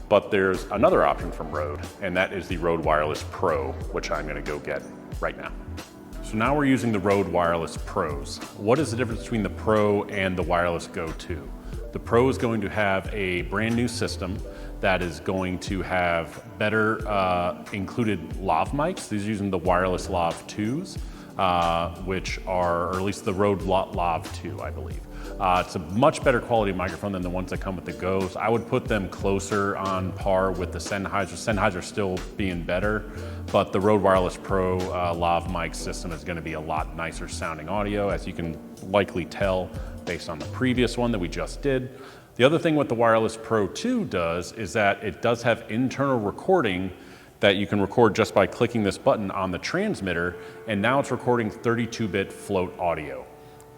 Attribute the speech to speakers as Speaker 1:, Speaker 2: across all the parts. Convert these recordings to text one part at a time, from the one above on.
Speaker 1: But there's another option from Rode, and that is the Rode Wireless Pro, which I'm gonna go get right now. So now we're using the Rode Wireless Pros. What is the difference between the Pro and the Wireless Go 2? The Pro is going to have a brand new system that is going to have better included lav mics. These are using the wireless Lav IIs, which are, or at least the Rode Lav II, I believe. It's a much better quality microphone than the ones that come with the Go's. I would put them closer on par with the Sennheiser. Sennheiser still being better, but the Rode Wireless Pro Lav mic system is gonna be a lot nicer sounding audio, as you can likely tell based on the previous one that we just did. The other thing what the Wireless Pro 2 does is that it does have internal recording that you can record just by clicking this button on the transmitter, and now it's recording 32-bit float audio.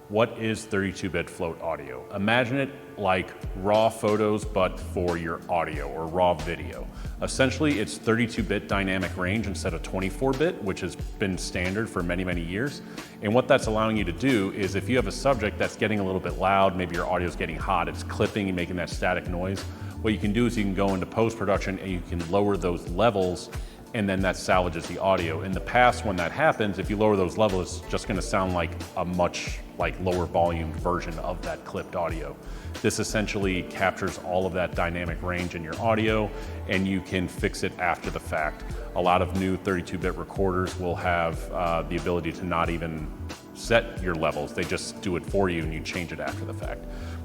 Speaker 1: What is 32-bit float audio? Imagine it like raw photos, but for your audio or raw video. Essentially, it's 32-bit dynamic range instead of 24-bit, which has been standard for many, many years. And what that's allowing you to do is if you have a subject that's getting a little bit loud, maybe your audio is getting hot, it's clipping and making that static noise, what you can do is you can go into post-production and you can lower those levels, and then that salvages the audio. In the past, when that happens, if you lower those levels, it's just gonna sound like a much lower volume version of that clipped audio. This essentially captures all of that dynamic range in your audio, and you can fix it after the fact. A lot of new 32-bit recorders will have the ability to not even set your levels. They just do it for you and you change it after the fact.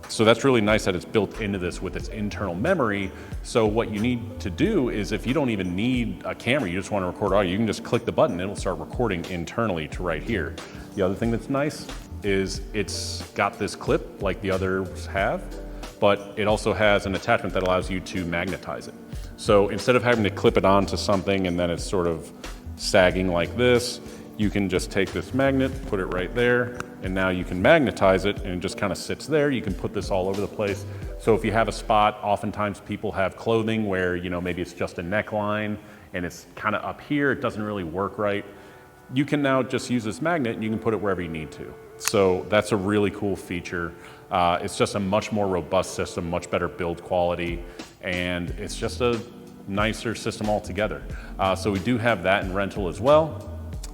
Speaker 1: So that's really nice that it's built into this with its internal memory. So what you need to do is if you don't even need a camera, you just want to record audio, you can just click the button and it'll start recording internally to right here. The other thing that's nice is it's got this clip like the others have, but it also has an attachment that allows you to magnetize it. So instead of having to clip it onto something and then it's sort of sagging like this, you can just take this magnet, put it right there, and now you can magnetize it and it just kind of sits there. You can put this all over the place. So if you have a spot, oftentimes people have clothing where, maybe it's just a neckline and it's kind of up here, it doesn't really work right. You can now just use this magnet and you can put it wherever you need to. So that's a really cool feature. It's just a much more robust system, much better build quality, and it's just a nicer system altogether. So we do have that in rental as well.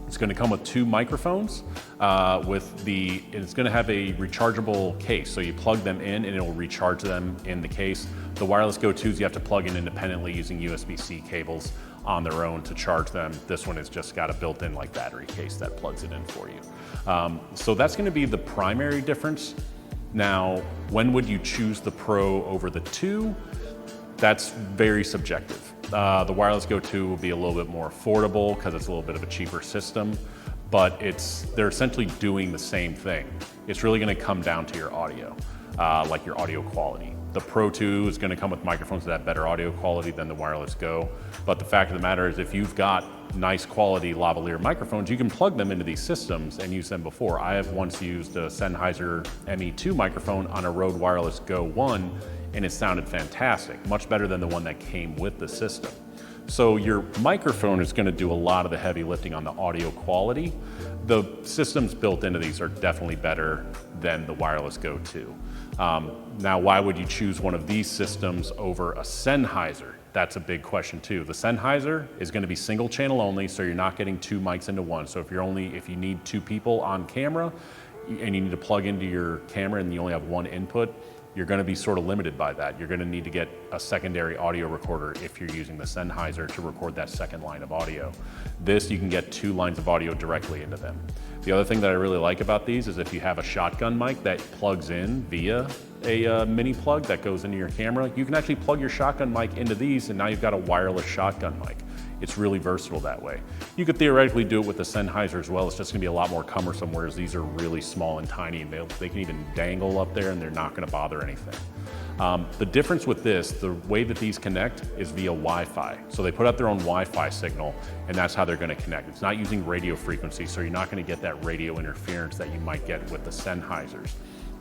Speaker 1: It's going to come with 2 microphones. It's going to have a rechargeable case, so you plug them in and it will recharge them in the case. The Wireless Go 2s you have to plug in independently using USB-C cables on their own to charge them. This one has just got a built-in battery case that plugs it in for you. So that's going to be the primary difference. Now, when would you choose the Pro over the 2? That's very subjective. The Wireless Go 2 will be a little bit more affordable because it's a little bit of a cheaper system, but they're essentially doing the same thing. It's really going to come down to your audio, like your audio quality. The Pro 2 is going to come with microphones that have better audio quality than the Wireless Go, but the fact of the matter is if you've got nice quality lavalier microphones, you can plug them into these systems and use them before. I have once used a Sennheiser ME2 microphone on a Rode Wireless Go 1, and it sounded fantastic, much better than the one that came with the system. So your microphone is going to do a lot of the heavy lifting on the audio quality. The systems built into these are definitely better than the Wireless Go 2. Now, why would you choose one of these systems over a Sennheiser? That's a big question too. The Sennheiser is going to be single channel only, so you're not getting 2 mics into one. So if you need 2 people on camera and you need to plug into your camera and you only have 1 input, you're going to be sort of limited by that. You're going to need to get a secondary audio recorder if you're using the Sennheiser to record that second line of audio. This, you can get 2 lines of audio directly into them. The other thing that I really like about these is if you have a shotgun mic that plugs in via a mini plug that goes into your camera, you can actually plug your shotgun mic into these and now you've got a wireless shotgun mic. It's really versatile that way. You could theoretically do it with the Sennheiser as well. It's just gonna be a lot more cumbersome, whereas these are really small and tiny and they can even dangle up there and they're not gonna bother anything. The difference with this, the way that these connect is via Wi-Fi. So they put out their own Wi-Fi signal and that's how they're gonna connect. It's not using radio frequency, so you're not gonna get that radio interference that you might get with the Sennheisers.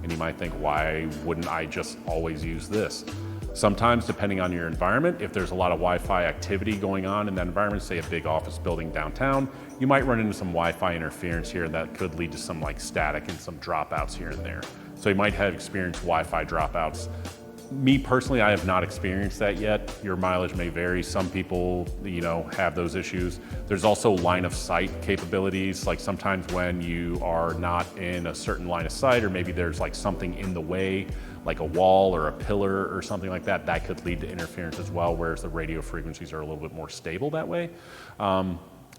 Speaker 1: And you might think, why wouldn't I just always use this? Sometimes, depending on your environment, if there's a lot of Wi-Fi activity going on in that environment, say a big office building downtown, you might run into some Wi-Fi interference here that could lead to some static and some dropouts here and there. So you might have experienced Wi-Fi dropouts Me personally, I have not experienced that yet. Your mileage may vary. Some people, have those issues. There's also line of sight capabilities. Like sometimes when you are not in a certain line of sight, or maybe there's like something in the way, like a wall or a pillar or something like that, that could lead to interference as well, whereas the radio frequencies are a little bit more stable that way.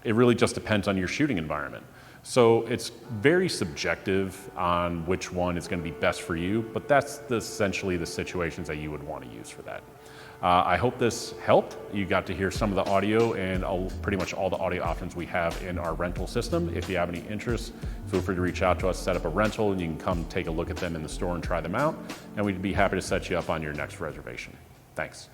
Speaker 1: It really just depends on your shooting environment. So it's very subjective on which one is going to be best for you, but that's essentially the situations that you would want to use for that. I hope this helped. You got to hear some of the audio and pretty much all the audio options we have in our rental system. If you have any interest, feel free to reach out to us, set up a rental, and you can come take a look at them in the store and try them out, and we'd be happy to set you up on your next reservation. Thanks.